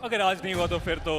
अगर आज नहीं हुआ तो फिर तो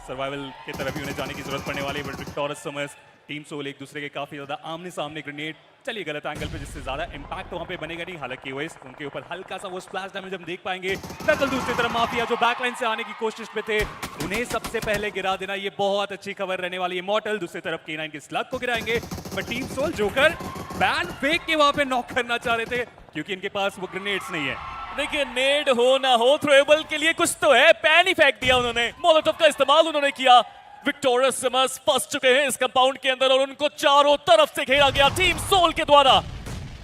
सर्वाइवल की तरफ ही उन्हें जाने की जरूरत पड़ने वाली है। But victorious summers team Soul एक दूसरे के काफी ज्यादा आमने सामने ग्रेनेड, चलिए गलत एंगल पे, जिससे ज्यादा इंपैक्ट वहां पे बनेगा नहीं। हालांकि ओएस उनके ऊपर हल्का सा वो स्प्लैश डैमेज हम देख पाएंगे। नकल दूसरी तरफ माफिया जो बैकलाइन से आने की कोशिश में थे, उन्हें सबसे पहले गिरा देना ये बहुत अच्छी खबर रहने वाली है। मॉर्टल दूसरी तरफ K9 के स्लग को गिराएंगे, बट टीम सोल जोकर बैन फेंक के वहां पे नॉक करना चाह रहे थे क्योंकि इनके पास वो ग्रेनेड्स नहीं है। देखिए नेड हो ना हो, थ्रोएबल के लिए कुछ तो है। पैन ही फेंक दिया उन्होंने, मोलोटोव का इस्तेमाल उन्होंने किया। विक्टोरियस समर्स फंस चुके हैं इस कंपाउंड के अंदर और उनको चारों तरफ से घेरा गया टीम सोल के द्वारा।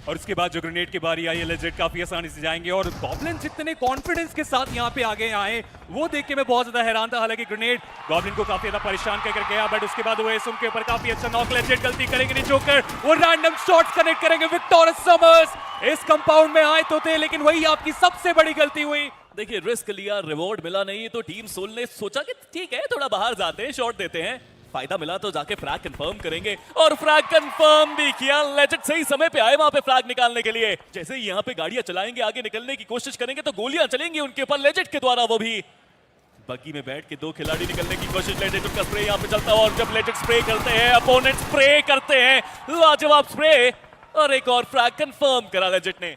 और उसके बाद जो ग्रेनेड की बारी आई है, लेजेंड काफी आसानी से जाएंगे। और गॉब्लिन जितने कॉन्फिडेंस के साथ यहाँ पे आगे आए वो देख के मैं बहुत ज्यादा हैरान था। हालांकि ग्रेनेड गॉब्लिन को काफी ज्यादा परेशान कर गया, बट उसके बाद वो उनके ऊपर काफी अच्छा नॉक। लेजेंड गलती करेंगे नहीं, जोकर वो रैंडम शॉट्स कनेक्ट करेंगे। विक्टोरियस समर्स इस कंपाउंड में आए तो थे, लेकिन वही आपकी सबसे बड़ी गलती हुई। देखिए रिस्क लिया, रिवॉर्ड मिला नहीं, तो टीम सोल ने सोचा कि ठीक है थोड़ा बाहर जाते हैं, शॉट देते हैं, फायदा मिला तो जाके फ्रैग कंफर्म करेंगे। और फ्रैग कंफर्म भी किया। लेजेंड सही समय पे आए वहां पे फ्रैग निकालने के लिए। जैसे ही यहाँ पे गाड़ियां चलाएंगे, आगे निकलने की कोशिश करेंगे तो गोलियां चलेंगी उनके ऊपर लेजेंड के द्वारा। वो भी बग्गी में बैठ के दो खिलाड़ी निकलने की कोशिश। लेजेंड का स्प्रे यहाँ पे चलता है और जब लेजेंड स्प्रे करते हैं, अपोनेंट स्प्रे करते हैं, लाजवाब स्प्रे और एक और फ्रैग कंफर्म करा लेजेंड ने।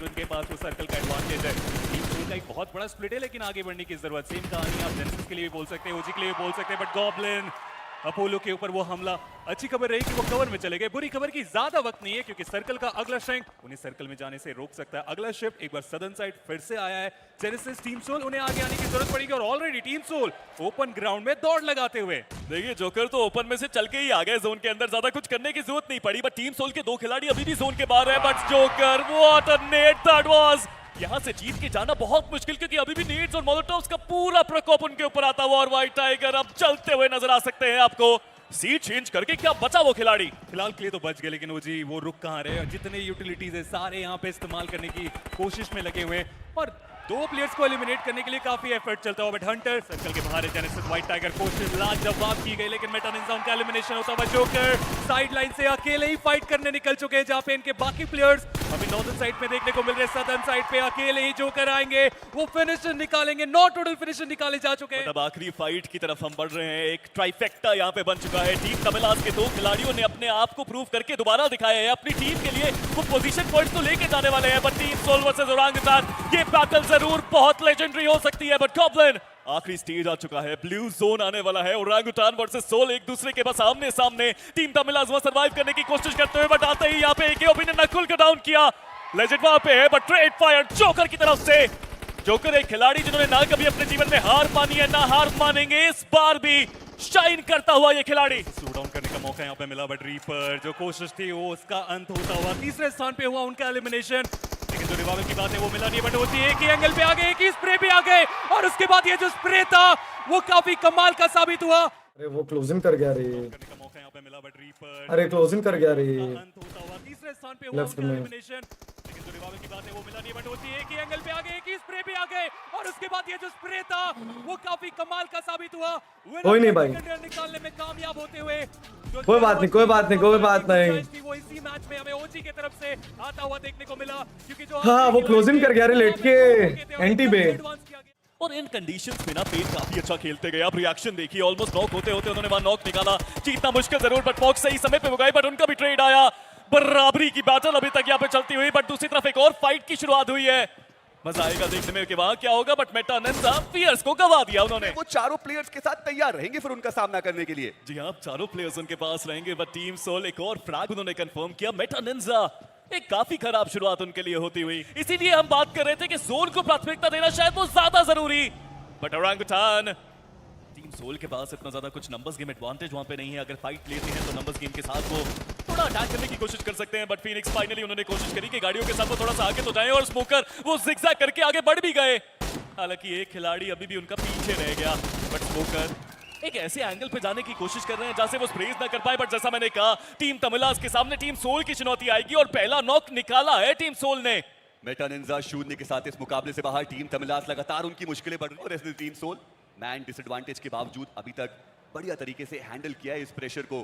उनके पास वो सर्कल का एडवांटेज है। टीम सोल का एक बहुत बड़ा स्प्लिट है, लेकिन आगे बढ़ने की जरूरत। सेम कहानी आप जेनेसिस के लिए भी बोल सकते हैं, ओजी के लिए भी बोल सकते हैं। बट गॉब्लिन अपोलो के ऊपर वो हमला, अच्छी खबर रही कि वो कवर में चले गए। बुरी खबर की ज्यादा वक्त नहीं है क्योंकि सर्कल का अगला श्रिंक उन्हें सर्कल में जाने से रोक सकता है। अगला शिफ्ट एक बार सदर्न साइड फिर से आया है। जेनेसिस टीम सोल, उन्हें आगे आने की जरूरत पड़ेगी और already team Soul open ground में दौड़ लगाते हुए। देखिए जोकर तो ओपन में से चल के ही आ गए जोन के अंदर, ज्यादा कुछ करने की जरूरत नहीं पड़ी। बट टीम सोल के दो खिलाड़ी अभी भी जोन के बाहर है। But joker what a net that was. यहां से जीत के जाना बहुत मुश्किल क्योंकि अभी भी नीड्स और मोलोटोव्स का पूरा प्रकोप उनके ऊपर आता हुआ। और व्हाइट टाइगर अब चलते हुए नजर आ सकते हैं आपको। सीट चेंज करके क्या बचा वो खिलाड़ी। फिलहाल के लिए तो बच गए, लेकिन ओजी वो रुक कहां रहे। जितने यूटिलिटीज है सारे यहाँ पे इस्तेमाल करने की कोशिश में लगे हुए हैं और दो प्लेयर्स को एलिमिनेट करने के लिए काफी एफर्ट चलता हुआ। बट हंटर सर्कल के बाहर है। जेनेसिस व्हाइट टाइगर कोशिश लाजवाब की गई, लेकिन मेटानिंजा उनका एलिमिनेशन होता हुआ। जोकर साइड लाइन से अकेले ही फाइट करने निकल चुके हैं, जहां पे इनके बाकी प्लेयर्स अभी नॉर्दर्न साइड पे देखने को मिल रहे हैं। सदर्न साइड पे अकेले ही जोकर आएंगे, वो फिनिशर निकालेंगे। नॉट टोटल फिनिशर निकाले जा चुके हैं। अब आखिरी फाइट की तरफ हम बढ़ रहे हैं। एक ट्राइफेक्टा यहाँ पे बन चुका है। टीम तमिलास के दो खिलाड़ियों ने अपने आप को प्रूव करके दोबारा दिखाया है। अपनी टीम के लिए वो पोजीशन पॉइंट्स तो लेके जाने वाले हैं। But team Soul versus Orangutan, ये बैटल जरूर बहुत लेजेंडरी हो सकती है। बट गॉब्लिन आखिरी स्टेज आ चुका है, ब्लू जोन आने वाला है। ओरांगुटान वर्सेस सोल एक दूसरे के बस आमने सामने। टीम तमिलास वहां सर्वाइव करने की कोशिश करते हुए, बट आते ही यहाँ पे एक ओपी ने नकुल को डाउन किया। लेजेंड वहां पे है, बट ट्रेड फायर जोकर की तरफ से। जोकर एक खिलाड़ी जिन्होंने ना कभी अपने जीवन में हार मानी है, ना हार मानेंगे। इस बार भी शाइन करता हुआ ये खिलाड़ी। स्लो डाउन करने का मौका यहाँ पे मिला, बट रीपर जो कोशिश थी वो उसका अंत होता हुआ। तीसरे स्थान पे हुआ उनका एलिमिनेशन, लेकिन जो रिवाइवल की बात है वो मिला नहीं। बट होती एक ही एंगल पे आ गए, एक ही स्प्रे पे आ गए और उसके बाद ये जो स्प्रे था वो काफी कमाल का साबित हुआ। अरे वो क्लोजिंग कर गया रे। करने का मौका यहाँ पे मिला, बट रीपर अरे क्लोजिंग कर गया रे। अंत होता हुआ। तीसरे स्थान पे हुआ लेफ्ट उनका में। एलिमिनेशन, लेकिन जो रिवाइवल की बात है वो मिला नहीं। बट होती एक ही एंगल पे आ गए, एक ही स्प्रे पे आ गए और उसके बाद ये जो स्प्रे था वो काफी कमाल का साबित हुआ। कोई नहीं भाई, निकालने में कामयाब होते हुए। कोई बात नहीं, कोई बात नहीं, कोई बात नहीं। वो इसी मैच में हमें ओजी की तरफ से आता हुआ देखने को मिला क्योंकि जो हाँ वो क्लोजिंग कर गया रे लेट के एंटी पे। और इन कंडीशंस में ना पेन काफी अच्छा खेलते गए। आप रिएक्शन देखिए, ऑलमोस्ट नॉक होते होते उन्होंने वहां नॉक निकाला। जीतना मुश्किल जरूर, बट फॉक्स सही समय पे वो गए। बट उनका भी ट्रेड आया। बराबरी की बैटल अभी तक यहाँ पे चलती हुई, बट दूसरी तरफ एक और फाइट की शुरुआत हुई है। मजा आएगा देखने में कि वहां क्या होगा। बट मेटानिंजा फियर्स को गवा दिया उन्होंने। वो चारों प्लेयर्स के साथ तैयार रहेंगे फिर उनका सामना करने के लिए। जी हाँ, चारों प्लेयर्स उनके पास रहेंगे। बट टीम सोल एक और फ्रैग उन्होंने कंफर्म किया। मेटानिंजा एक काफी खराब शुरुआत उनके लिए होती हुई, इसीलिए हम बात कर रहे थे कि जोन को प्राथमिकता देना शायद वो ज्यादा जरूरी। बट ओरांगुटान टीम सोल के पास इतना ज्यादा कुछ नंबर्स गेम एडवांटेज वहां पे नहीं है। अगर फाइट लेते हैं तो नंबर्स गेम के साथ वो थोड़ा अटैक करने की कोशिश कर सकते हैं। बट फिनिक्स फाइनली उन्होंने कोशिश करी कि गाड़ियों के साथ वो थोड़ा सा आगे तो जाए और स्मोकर वो जिगजैग करके आगे बढ़ भी गए। हालांकि एक खिलाड़ी अभी भी उनका पीछे रह गया। बट स्मोकर एक ऐसे एंगल पे जाने की कोशिश कर रहे हैं जहां से वो स्प्रेज ना कर पाए। बट जैसा मैंने कहा, टीम तमिलास के सामने टीम सोल की चुनौती आएगी और पहला नॉक निकाला है टीम सोल ने। मेटानिंजा शून्य के साथ इस मुकाबले से बाहर। टीम तमिलास लगातार उनकी मुश्किलें बढ़ रही और टीम सोल मैन डिसएडवांटेज के बावजूद अभी तक बढ़िया तरीके से हैंडल किया है इस प्रेशर को।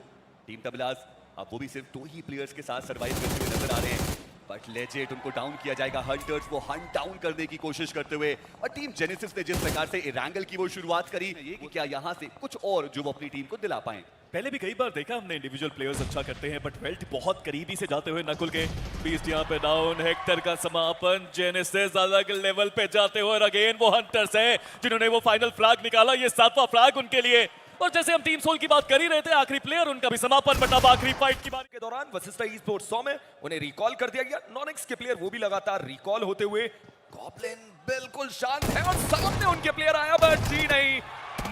टीम तमिलास अब वो भी सिर्फ 2 ही प्लेयर्स के साथ सर्वाइव करते हुए नजर आ रहे हैं। बट लेजेट उनको डाउन किया जाएगा। हंटर्स वो हंट डाउन करने की कोशिश करते हुए, और टीम जेनेसिस ने जिस प्रकार से इरांगल की वो शुरुआत करी, ये कि क्या यहाँ से कुछ और जो वो अपनी टीम को दिला पाए। पहले भी कई बार देखा हमने इंडिविजुअल प्लेयर्स अच्छा करते हैं, बट वेल्ट बहुत करीबी से जाते हुए नकुल के। बीस्ट यहाँ पे डाउन, हेक्टर का समापन, जेनेसिस अलग लेवल पे जाते हुए, और अगेन वो हंटर्स है जिन्होंने वो फाइनल फ्लैग निकाला, ये 7वां फ्लैग उनके लिए। और जैसे हम टीम सोल की बात कर ही रहे थे, आखिरी प्लेयर उनका भी समापन, बट अब आखिरी फाइट की बात के दौरान वशिष्ठ ई स्पोर्ट्स 100 में उन्हें रिकॉल कर दिया गया। नॉनिक्स के प्लेयर वो भी लगातार रिकॉल होते हुए, गॉब्लिन बिल्कुल शांत है और सामने उनके प्लेयर आया, बट जी नहीं,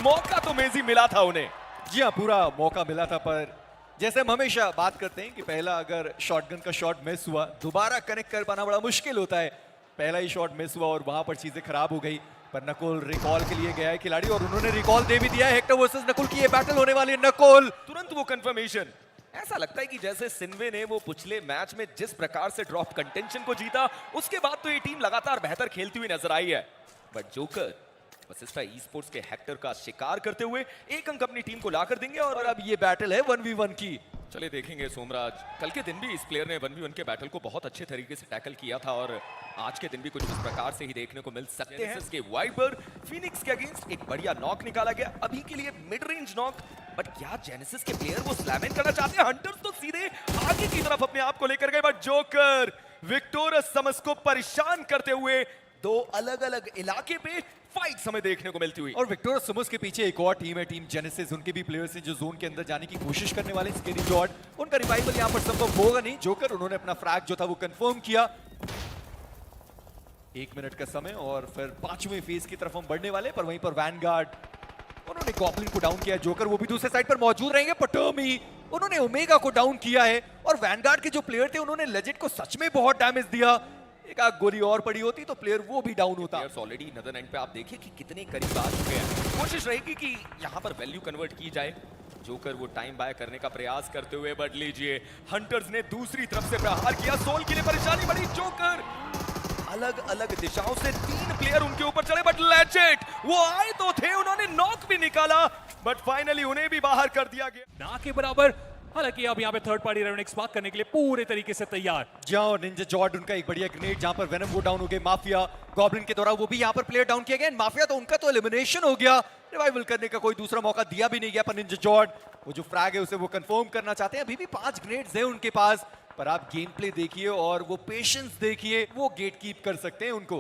मौका तो मेजी मिला था उन्हें। जी हाँ, पूरा मौका मिला था, पर जैसे हम हमेशा बात करते हैं कि पहला अगर शॉटगन का शॉट मिस हुआ, दोबारा कनेक्ट कर पाना बड़ा मुश्किल होता है। पहला ही शॉट मिस हुआ और वहां पर चीजें खराब हो गई। पर नकुल रिकॉल के लिए गया है खिलाड़ी, और उन्होंने रिकॉल दे भी दिया है। हेक्टर वर्सेस नकुल की ये बैटल होने वाली है। नकुल तुरंत वो कंफर्मेशन, ऐसा लगता है कि जैसे सिन्वे ने वो पिछले मैच में जिस प्रकार से ड्रॉप कंटेंशन को जीता, उसके बाद तो ये टीम लगातार बेहतर खेलती हुई नजर आई है। But joker Vashishtha e sports के हेक्टर का शिकार करते हुए एक अंक अपनी टीम को लाकर देंगे। और अब ये बैटल है 1v1 की। चलिए देखेंगे सोमराज, कल के दिन भी इस प्लेयर ने 1v1 के बैटल को बहुत अच्छे तरीके से टैकल किया था, और आज के दिन भी कुछ इस प्रकार से ही देखने को मिल सकते हैं। इसके वाइपर फिनिक्स के अगेंस्ट एक बढ़िया नॉक निकाला गया, अभी के लिए मिड रेंज नॉक। बट क्या जेनेसिस के प्लेयर वो स्लैम इन करना चाहते हैं? हंटर्स तो सीधे आगे की तरफ अपने आप को लेकर गए, बट जोकर विक्टोरस समस को परेशान करते हुए दो अलग अलग इलाके पे फाइट समय देखने को मिलती हुई। और विक्टोरिया सुमोस के पीछे एक और टीम है, टीम जेनेसिस। उनके भी प्लेयर्स हैं जो जोन के अंदर जाने की कोशिश करने वाले। स्केरी जॉर्ड, उनका रिवाइवल यहाँ पर संभव होगा नहीं। जोकर उन्होंने अपना फ्रैग जो था वो कंफर्म किया। 1 मिनट का समय और फिर 5वें फेज की तरफ हम बढ़ने वाले। पर वहीं पर वैनगार्ड, उन्होंने गॉब्लिन को डाउन किया। जोकर वो भी दूसरे साइड पर मौजूद रहेंगे। पटोमी, उन्होंने ओमेगा को डाउन किया है। और वैनगार्ड के जो प्लेयर थे उन्होंने लेजेट को सच में बहुत डैमेज दिया। एक आग गोली और पड़ी होती तो प्लेयर वो भी डाउन होता। प्लेयर्स ऑलरेडी नदर एंड पे आप देखिए कि कितने करीब आ चुके हैं। कोशिश रहेगी कि यहाँ पर वैल्यू कन्वर्ट की जाए। जोकर वो टाइम बाय करने का प्रयास करते हुए, बट लीजिए हंटर्स ने दूसरी तरफ से प्रहार किया। सोल के लिए परेशानी बड़ी। जोकर अलग अलग दिशाओं से 3 प्लेयर उनके ऊपर चढ़े, बट लेजेट वो आए तो थे, उन्होंने नॉक भी निकाला, बट फाइनली उन्हें भी बाहर कर दिया गया। ना के बराबर। हालांकि अब यहाँ पे थर्ड पार्टी रेवनिक्स पार्क करने के लिए पूरे तरीके से तैयार। जाओ निंजा जॉर्ड, उनका एक बढ़िया ग्रेनेड जहां पर वेनम वो डाउन हो गए। माफिया गॉब्लिन के दौरान वो भी यहाँ पर प्लेयर डाउन किया गया। माफिया तो उनका तो एलिमिनेशन हो गया। रिवाइवल करने का कोई दूसरा मौका दिया भी नहीं गया। पर निंजा जॉर्ड वो जो फ्रैग है उसे वो कंफर्म करना चाहते हैं। अभी भी 5 ग्रेनेड्स हैं उनके पास। पर आप गेम प्ले देखिए और वो पेशेंस देखिए, वो गेट कीप कर सकते हैं उनको।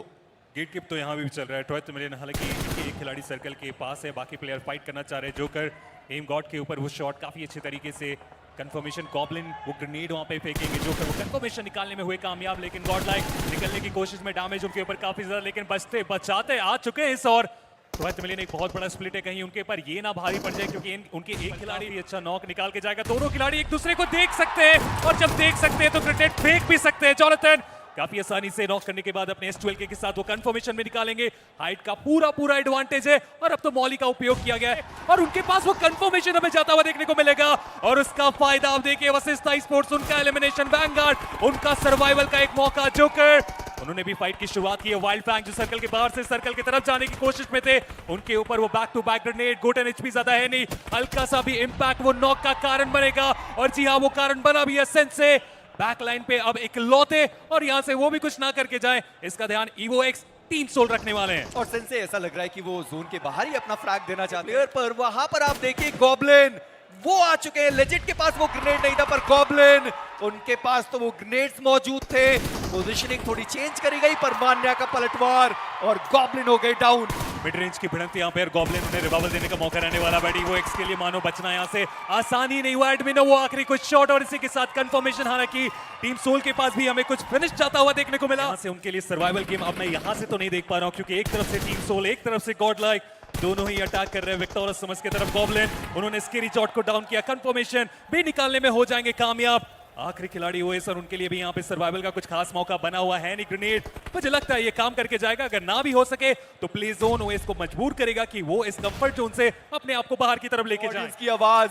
गेट कीप तो यहाँ भी चल रहा है। 12th मिलियन, हालांकि एक खिलाड़ी सर्कल के पास है, बाकी प्लेयर फाइट करना चाह रहे हैं। जोकर एम गॉड के ऊपर वो शॉट काफी अच्छे तरीके से कंफर्मेशन। गॉब्लिन वो ग्रेनेड वहां पे फेंकेंगे। जोकर वो कंफर्मेशन निकालने में हुए कामयाब, लेकिन गॉड लाइक निकलने की कोशिश में डैमेज उनके ऊपर काफी ज्यादा, लेकिन बचते बचाते आ चुके हैं इस। और 12th मिलियन एक बहुत बड़ा स्प्लिट है, कहीं उनके ऊपर ये ना भारी पड़ जाए, क्योंकि उनके एक खिलाड़ी भी अच्छा नॉक निकाल के जाएगा। दोनों खिलाड़ी एक दूसरे को देख सकते हैं, और जब देख सकते हैं तो ग्रेनेड फेंक भी सकते हैं। जॉनथन काफी आसानी से नॉक करने के बाद अपने S12 के साथ वो कंफर्मेशन में निकालेंगे। हाइट का पूरा एडवांटेज है, और अब तो मॉली का उपयोग किया गया है, और उनके पास वो कंफर्मेशन हमें जाता हुआ देखने को मिलेगा। और उसका फायदा आप देखिए, वशिष्ठ ई स्पोर्ट्स उनका एलिमिनेशन, वैनगार्ड उनका सर्वाइवल का एक मौका। जोकर उन्होंने भी फाइट की शुरुआत की है। वाइल्ड फैंग जो सर्कल के बाहर से सर्कल की तरफ जाने की कोशिश में थे, उनके ऊपर वो बैक टू बैक ग्रेनेड। गोटन एचपी ज्यादा है नहीं, हल्का सा भी इंपैक्ट वो नॉक का कारण बनेगा। और जी हाँ, वो कारण बना भी है। सेंसे बैक लाइन पे अब एक लौटे, और यहां से वो भी कुछ ना करके जाए, इसका ध्यान EVO X टीम सोल रखने वाले हैं। और सेंसे ऐसा लग रहा है कि वो जोन के बाहर ही अपना फ्रैग देना चाहते हैं। पर वहां पर आप देखिए गॉब्लिन वो आ चुके हैं। लेजेट के पास वो ग्रेनेड नहीं था, पर गॉब्लिन उनके पास तो वो ग्रेनेड्स मौजूद थे। पोजीशनिंग थोड़ी चेंज करी गई, पर मान्या का पलटवार और गॉब्लिन हो गए डाउन। मिड रेंज की भिड़ंत यहाँ पे, गॉब्लिन उन्हें रिवाइवल देने का मौका रहने वाला। बट EVO X के लिए मानो बचना यहाँ से आसान ही नहीं हुआ। एडमिनो वो आखिरी कुछ शॉट, और इसी के साथ कंफर्मेशन। हालांकि टीम सोल के पास भी हमें कुछ फिनिश जाता हुआ देखने को मिला। यहाँ से उनके लिए सर्वाइवल गेम अब मैं यहाँ से तो नहीं देख पा रहा हूँ, क्योंकि एक तरफ से टीम सोल, एक तरफ से गॉड लाइक, दोनों ही अटैक कर रहे हैं। विक्टोरस समझ की तरफ गॉब्लिन, उन्होंने स्केरी जॉर्ड को डाउन किया। कंफर्मेशन भी निकालने में हो जाएंगे कामयाब। आखिरी खिलाड़ी हुए सर, उनके लिए भी यहाँ पे सर्वाइवल का कुछ खास मौका बना हुआ है नहीं। ग्रेनेड मुझे लगता है ये काम करके जाएगा। अगर ना भी हो सके तो प्ले जोन ओएस को मजबूर करेगा कि वो इस कंफर्ट जोन से अपने आप को बाहर की तरफ लेके जाए। इसकी आवाज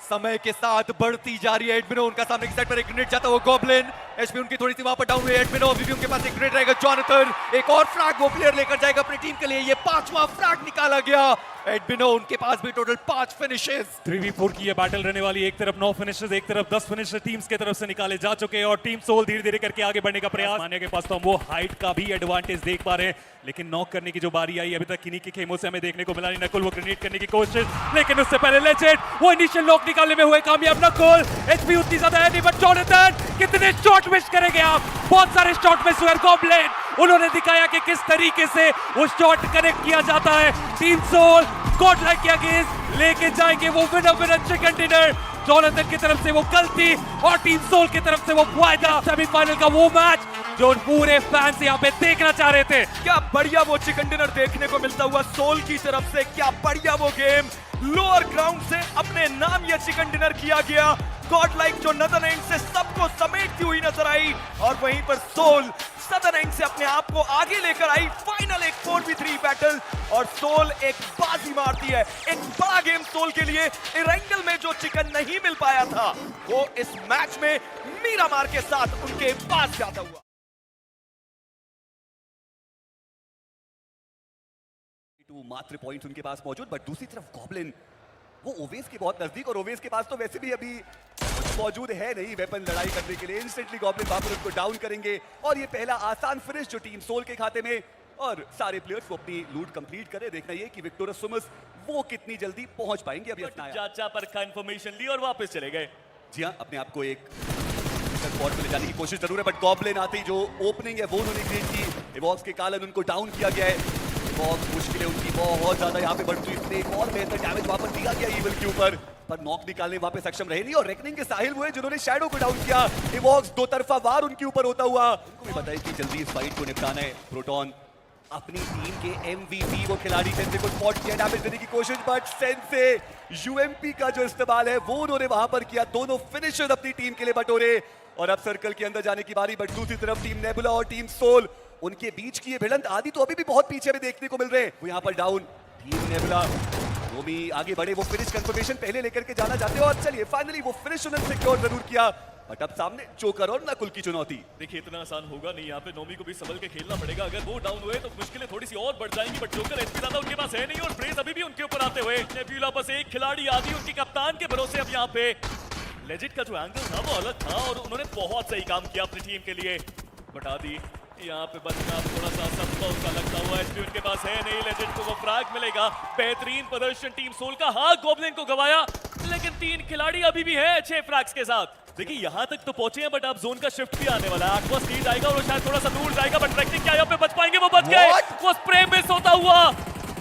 समय के साथ बढ़ती जा रही है। एडमिनो उनका सामने की साइड पर एक ग्रेनेड जाता हुआ गॉब्लिन, एचपी उनकी थोड़ी सी वहां पर डाउन हुई है। एडमिनो अभी भी उनके पास एक ग्रेनेड रहेगा। जॉनथन एक और फ्रैग वो प्लेयर लेकर जाएगा अपनी टीम के लिए। ये 5वां फ्रैग निकाला गया। एडमिनो उनके पास भी टोटल 5 फिनिशेस। 3v4 की ये बैटल रहने वाली है। एक तरफ 9 फिनिशर्स, एक तरफ 10 फिनिशर टीम्स की तरफ से निकाले जा चुके हैं और टीम सोल धीरे धीरे करके आगे बढ़ने का प्रयास। मानिया के पास तो हम वो हाइट का भी एडवांटेज देख पा रहे हैं, लेकिन नॉक करने की जो बारी आई अभी तक किन्हीं के खेमों से हमें देखने को मिला नहीं। नकुल वो ग्रेनेड करने की कोशिश, लेकिन उससे पहले लेजेंड वो इनिशियल नॉक निकालने में हुए कामयाब। नकुल एचपी उतनी ज्यादा है नहीं, बट जॉनथन कितने शॉट मिस करेंगे आप। बहुत सारे शॉट मिस हुए। गॉब्लिन उन्होंने दिखाया कि किस तरीके से वो शॉट कनेक्ट किया जाता है। टीम सोल गॉडलाइक के अगेंस्ट लेके जाएंगे वो विनर चिकन डिनर। जॉनथन की तरफ से वो गलती और टीम सोल की तरफ से वो फायदा। सेमीफाइनल का वो मैच जो पूरे फैंस यहाँ पे देखना चाह रहे थे। क्या बढ़िया वो चिकन डिनर देखने को मिलता हुआ सोल की तरफ से, क्या बढ़िया वो गेम। लोअर ग्राउंड से अपने नाम ये चिकन डिनर किया गया। गॉड लाइक जो नदर एंड से सबको समेटती हुई नजर आई और वहीं पर सोल सदर एंड से अपने आप को आगे लेकर आई। फाइनल एक 4v3 बैटल और सोल एक बाजी मारती है। एक बड़ा गेम सोल के लिए। इरेंगल में जो चिकन नहीं मिल पाया था वो इस मैच में मीरामार के साथ उनके पास जाता हुआ। मात्र पॉइंट उनके पास मौजूद, बट दूसरी तरफ गॉब्लिन वो ओवेस के बहुत नजदीक और ओवेस के पास तो वैसे भी अभी कुछ मौजूद है नहीं वेपन लड़ाई करने के लिए। इंस्टेंटली गॉब्लिन वहां पर उनको डाउन करेंगे और ये पहला आसान फिनिश जो टीम सोल के खाते में। और सारे प्लेयर्स वो अपनी लूट कंप्लीट करे। देखना ये कि विक्टोरियस सुमस वो कितनी जल्दी पहुंच पाएंगे। अभी अपना चाचा पर कंफर्मेशन ली और वापस चले गए। जी हाँ, अपने आप को एक स्पॉट पे ले जाने की कोशिश जरूर है, बट गॉब्लिन आते ही जो ओपनिंग है वो उन्होंने क्रिएट की। इवॉक्स के कारण उनको डाउन किया गया है। बहुत मुश्किल है उनकी बहुत ज्यादा यहाँ पे बढ़ती है। एक और बेहतर डैमेज वहां पर दिया गया ईवल के ऊपर, पर नॉक निकालने वहां पे सक्षम रहे नहीं। और रेकनिंग के साहिल हुए जिन्होंने शैडो को डाउन किया। इवॉक्स दो तरफा वार उनके ऊपर होता हुआ। उनको भी पता है कि जल्दी इस फाइट को निपटाना है। प्रोटॉन अपनी टीम के MVP वो खिलाड़ी सेंसे को स्पॉट किया, डैमेज देने की कोशिश, बट सेंसे UMP का जो इस्तेमाल है वो उन्होंने वहां पर किया। दोनों फिनिशर अपनी टीम के लिए बटोरे और अब सर्कल के अंदर जाने की बारी। बट दूसरी तरफ टीम नेबुला और टीम सोल उनके बीच की ये भिड़ंत आदि तो अभी भी बहुत पीछे भी देखने को मिल रहे हैं। वो यहाँ पर डाउन। टीम नेबुला वो भी आगे बढ़े, वो फिनिश कंफर्मेशन पहले लेकर के जाना चाहते हैं और चलिए फाइनली वो फिनिश उन्होंने सिक्योर जरूर किया। बट अब सामने जोकर और नकुल की चुनौती। देखिए इतना आसान होगा नहीं, यहाँ पे नोमी को भी संभल के खेलना पड़ेगा। अगर वो डाउन हुए तो मुश्किलें थोड़ी सी और बढ़ जाएंगी, बट जोकर एचपी ज्यादा उनके पास है नहीं और ब्रेज अभी भी उनके ऊपर आते हुए। नेबुला बस एक खिलाड़ी आदि उनके कप्तान के भरोसे अब यहाँ पे। लेजिट का जो एंगल था वो अलग था और उन्होंने बहुत सही काम किया अपनी टीम के लिए। बट आदि यहाँ पे बचना थोड़ा सा संभव सा लगता हुआ। एचपी उनके पास है नहीं, लेजेंड को वो फ्रैग मिलेगा। बेहतरीन प्रदर्शन टीम सोल का। हाँ गॉब्लिन को गवाया, लेकिन 3 खिलाड़ी अभी भी है 6 फ्रैग्स के साथ। देखिए यहाँ तक तो पहुंचे हैं, बट अब जोन का शिफ्ट भी आने वाला है। आठवां स्टेज आएगा और वो शायद थोड़ा सा दूर जाएगा, बट ट्रैकिंग क्या यहाँ पे बच पाएंगे? वो बच गए। वो स्प्रे मिस होता हुआ,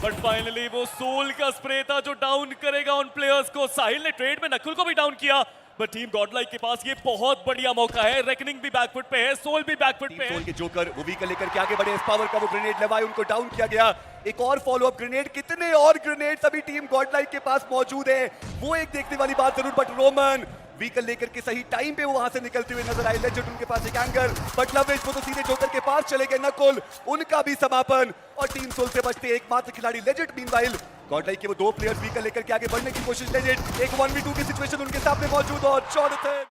बट फाइनली वो सोल का स्प्रे था जो डाउन करेगा उन प्लेयर्स को। साहिल ने ट्रेड में नकुल को भी डाउन किया, बट टीम गॉडलाइक के पास ये बहुत बढ़िया मौका है। रेकनिंग भी बैकफुट पे है, सोल भी बैकफुट पे है। सोल के जोकर वो व्हीकल लेकर के आगे बढ़े। इस पावर का वो ग्रेनेड लगाए, उनको डाउन किया गया। एक और फॉलो अप ग्रेनेड, कितने और ग्रेनेड अभी टीम गॉडलाइक के पास मौजूद है वो एक देखने वाली बात जरूर। बट रोमन व्हीकल लेकर के सही टाइम पे वो वहां से निकलते हुए नजर आए। लेजेंड उनके पास एक एंगल, बट लवेज वो तो सीधे जोकर के पास चले गए। नकुल उनका भी समापन और टीम सोल से बचते एकमात्र खिलाड़ी लेजेंड। मीनवाइल गॉडलाइक के वो 2 प्लेयर्स व्हीकल लेकर के आगे बढ़ने की कोशिश। लेजेंड एक 1v2 की सिचुएशन उनके सामने मौजूद और जॉनथन